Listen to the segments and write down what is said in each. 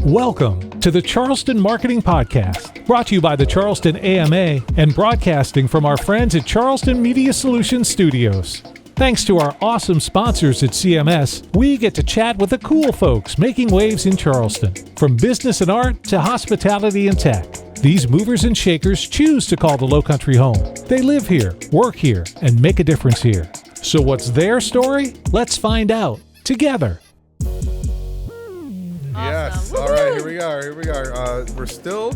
Welcome to the Charleston Marketing Podcast, brought to you by the Charleston AMA and broadcasting from our friends at Charleston Media Solutions Studios. Thanks to our awesome sponsors at CMS, we get to chat with the cool folks making waves in Charleston. From business and art to hospitality and tech, these movers and shakers choose to call the Lowcountry home. They live here, work here, and make a difference here. So what's their story? Let's find out together. Yes. Awesome. All right. Here we are. We're still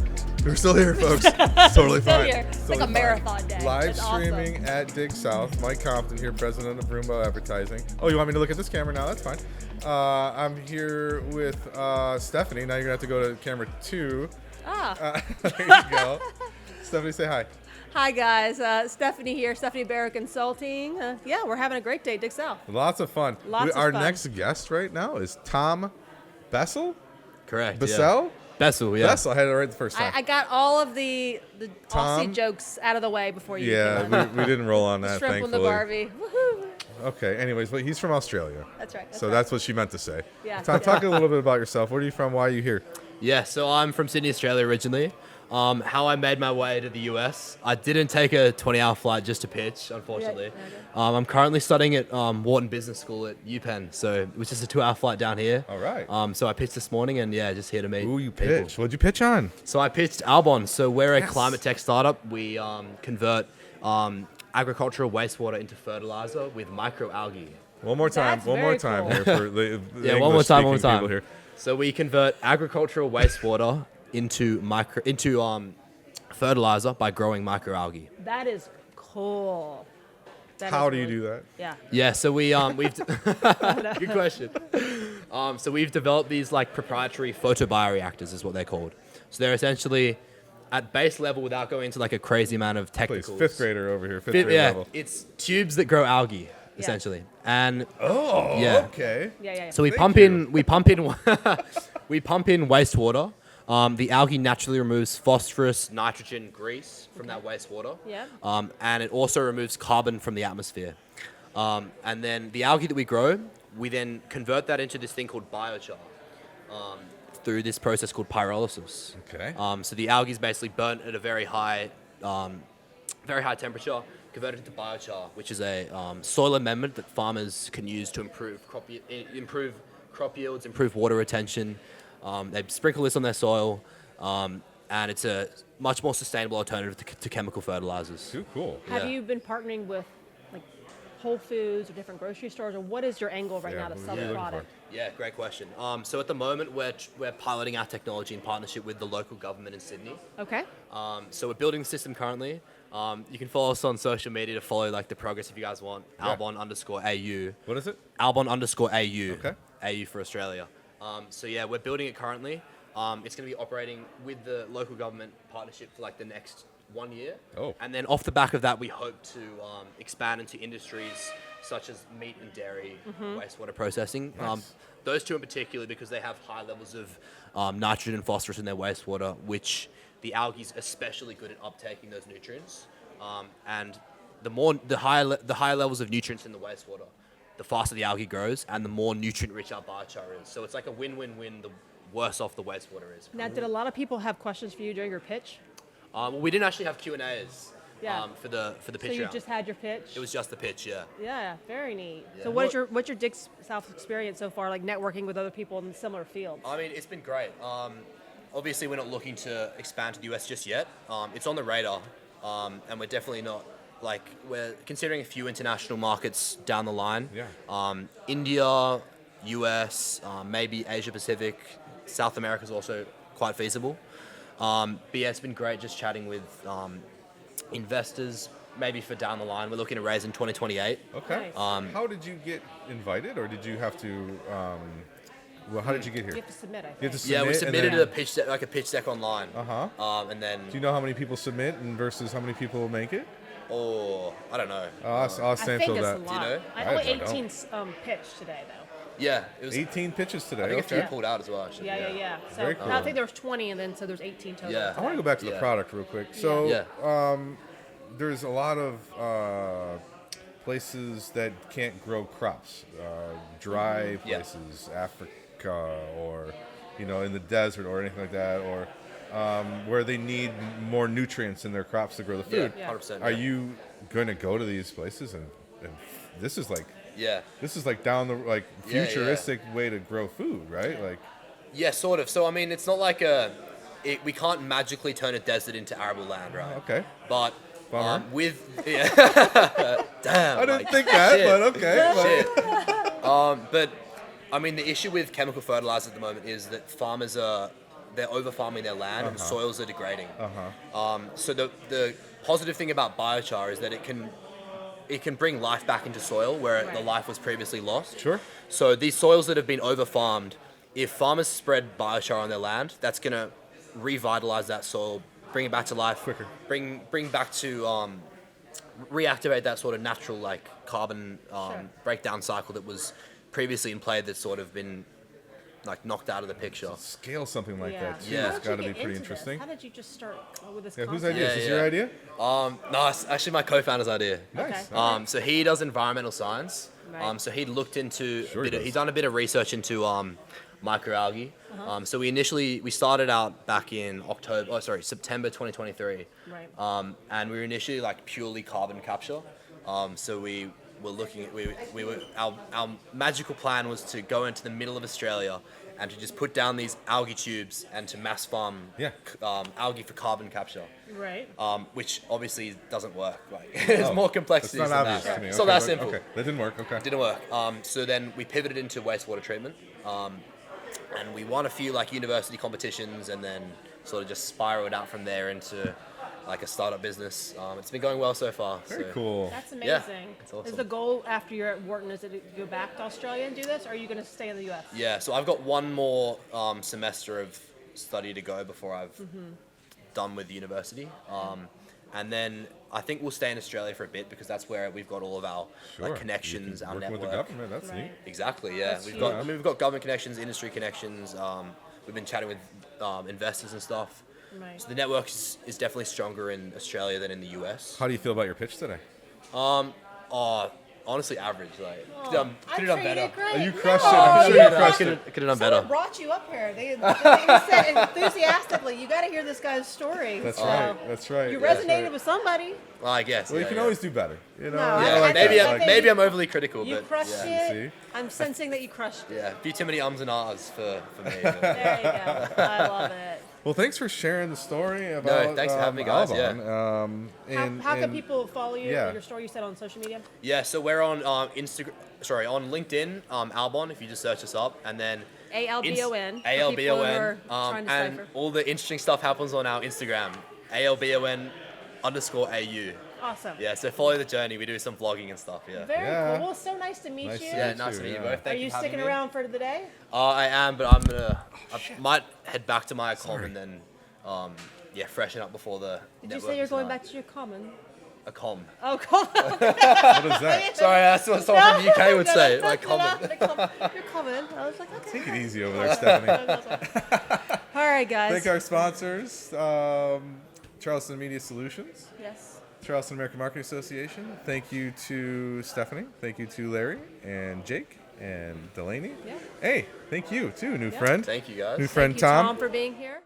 here, folks. Totally Still fine. here. It's Totally like a fine. marathon day. Live It's streaming awesome. at Dig South. Mike Compton here, president of Roomba Advertising. Oh, you want me to look at this camera now? That's fine. I'm here with Stephanie. Now you're gonna have to go to camera 2. There you go. Stephanie, say hi. Hi guys, Stephanie here, Stephanie Barrett Consulting. Yeah, we're having a great day, Dig South. Lots of fun. Lots of Our fun. next guest right now is Tom Bessel. Correct. Bissell. Yeah. Bessel, yeah. Bessel. I had it right the first time. I got all of the Tom? Aussie jokes out of the way before you Yeah, came on. we didn't roll on The that, shrimp thankfully. and the Barbie. Woohoo! Okay. Anyways, but he's from Australia. That's right. So that's what she meant to say. Yeah. Talk a little bit about yourself. Where are you from? Why are you here? Yeah, so I'm from Sydney, Australia originally. How I made my way to the US, I didn't take a 20-hour flight just to pitch, unfortunately. Yeah, I'm currently studying at Wharton Business School at UPenn, so it was just a 2-hour flight down here. All right. So I pitched this morning, and yeah, just here to meet Ooh, you people. pitched. What'd you pitch on? So I pitched Albon. So we're a Yes. climate tech startup. We convert agricultural wastewater into fertilizer with microalgae. One more time. That's One more very time cool. here for the Yeah, one more time, English-speaking people here. So we convert agricultural wastewater into fertilizer by growing microalgae. That is cool. That How is do you really- do that? Yeah. Yeah, so we've good question. So we've developed these like proprietary photobioreactors is what they're called. So they're essentially at base level without going into like a crazy amount of Please, technicals. fifth grader over here. Fifth grade Yeah, level. it's tubes that grow algae essentially, and Oh, Yeah. okay. Yeah. so we Thank pump you. in we pump in wastewater. The algae naturally removes phosphorus, nitrogen, grease from that wastewater. Yeah. And it also removes carbon from the atmosphere. And then the algae that we grow, we then convert that into this thing called biochar through this process called pyrolysis. Okay. So the algae is basically burnt at a very high temperature, converted into biochar, which is a soil amendment that farmers can use to improve crop yields, improve water retention. They sprinkle this on their soil, and it's a much more sustainable alternative to chemical fertilizers. Too cool. Have Yeah. you been partnering with like Whole Foods or different grocery stores, or what is your angle right now to what sell are you the looking product? Yeah, great question. So at the moment, we're piloting our technology in partnership with the local government in Sydney. Okay. So we're building the system currently. You can follow us on social media to follow like the progress if you guys want. Yeah. Albon_AU. What is it? Albon_AU. Okay. AU for Australia. So yeah, we're building it currently. It's going to be operating with the local government partnership for like the next 1 year. Oh. And then off the back of that, we hope to expand into industries such as meat and dairy, wastewater processing. Nice. Those two in particular because they have high levels of nitrogen and phosphorus in their wastewater, which the algae is especially good at uptaking those nutrients. And the higher levels of nutrients in the wastewater, the faster the algae grows and the more nutrient-rich our biochar is. So it's like a win-win-win the worse off the wastewater is. Now, did a lot of people have questions for you during your pitch? Well, we didn't actually have Q&As Yeah. for the pitch So you round. just had your pitch? It was just the pitch, yeah. Yeah, very neat. Yeah. So what's your Dig South experience so far, like networking with other people in similar fields? I mean, it's been great. Obviously, we're not looking to expand to the US just yet. It's on the radar, and we're definitely not, we're considering a few international markets down the line. Yeah. India, US, maybe Asia Pacific, South America is also quite feasible. But yeah, it's been great just chatting with investors, maybe for down the line. We're looking to raise in 2028. Okay. Nice. How did you get invited, or did you have to? Well, how did you get here? You have to submit, I think. You have to Yeah, we submit submitted and a pitch deck online. And then, Do you know how many people submit and versus how many people make it? I don't know. I'll I Sam think fill it's that. a lot. you know? Only I don't. 18 pitched today, though. Yeah, it was. 18 pitches today. I think a few Okay. pulled out as well, actually. Yeah. So Very cool. I think there was 20, and then so there's 18 total. Yeah. I want to go back to the Yeah. product real quick. So, Yeah. there's a lot of places that can't grow crops, dry Yeah. places, Africa or in the desert or anything like that, or where they need more nutrients in their crops to grow the food. Yeah, 100%. Are you going to go to these places and this is like down the futuristic way to grow food, right? Like, yeah, sort of. So I mean, it's not like we can't magically turn a desert into arable land, right? Okay. But Bummer. damn, I didn't think that, shit. but okay. Shit. But I mean, the issue with chemical fertilizer at the moment is that farmers they're over farming their land and soils are degrading. So the positive thing about biochar is that it can bring life back into soil where the life was previously lost. Sure. So these soils that have been over farmed, if farmers spread biochar on their land, that's gonna revitalize that soil, bring it back to life quicker, bring back to reactivate that sort of natural carbon breakdown cycle that was previously in play, that's sort of been knocked out of the picture. Scale something like that too. Yeah. It's got to be pretty interesting. How did you just start with this? Whose concept? idea? Is this your idea? No, it's actually my co-founder's idea. Nice. Okay. So he does environmental science. Right. So he looked into He's done a bit of research into microalgae. So we started out back in September 2023. Right. And we were initially purely carbon capture. So we were looking at our magical plan was to go into the middle of Australia and to just put down these algae tubes and to mass farm algae for carbon capture. Right. Which obviously doesn't work. There's more complexities That's not than obvious that. to me. It's not that simple. Okay, that didn't work. Okay. Didn't work. So then we pivoted into wastewater treatment. And we won a few university competitions and then sort of just spiraled out from there into a startup business. It's been going well so far. Very cool. That's amazing. Yeah, it's awesome. Is the goal after you're at Wharton is it to go back to Australia and do this, or are you going to stay in the U.S.? Yeah, so I've got one more semester of study to go before I've done with the university. And then I think we'll stay in Australia for a bit because that's where we've got all of our connections, our working network. with the government, that's neat. Exactly, yeah. That's We've got government connections, industry connections. We've been chatting with investors and stuff. Right. So the network is definitely stronger in Australia than in the US. How do you feel about your pitch today? Honestly, average. Could have done I'm better. sure you did great. You crushed it. No, I'm sure you crushed it. Could have done Someone better. brought you up here. They said enthusiastically, you got to hear this guy's story. That's So right. That's right. You That's resonated right. with somebody. Well, I guess. Well, you can always do better. You know. No, I I like think- maybe that. maybe I'm overly critical, You but crushed yeah. it. See? I'm sensing that you crushed it. Yeah, a few too many ums and ahs for me. But There you go. I love it. Well, thanks for sharing the story about. thanks for having me, guys, Albon. How can people follow you? yeah. Your story you said on social media? yeah, so we're on Instagram. Sorry, on LinkedIn, Albon. If you just search us up, and then ALBON. ALBON. Trying to And decipher. all the interesting stuff happens on our Instagram, ALBON_AU. Awesome. Yeah, so follow the journey. We do some vlogging and stuff. Yeah. Very Yeah. cool. Well, so nice to meet Nice you. to Yeah, meet nice to meet you yeah. both. Are Thank you for having sticking me. around for the day? I am, but I might head back to my comm and then, freshen up before the. Did you say you're going back to your common? A comm? Oh, common. What is that? Sorry, that's what someone from the UK would say. My You're common. common. I was like, okay. Take it easy over there, Stephanie. All right, guys. Thank our sponsors, Charleston Media Solutions, Yes. Charleston American Marketing Association. Thank you to Stephanie. Thank you to Larry and Jake and Delaney. Yeah. Hey, thank you too, new friend. Thank you, guys. New friend Thank you, Tom. Tom, for being here.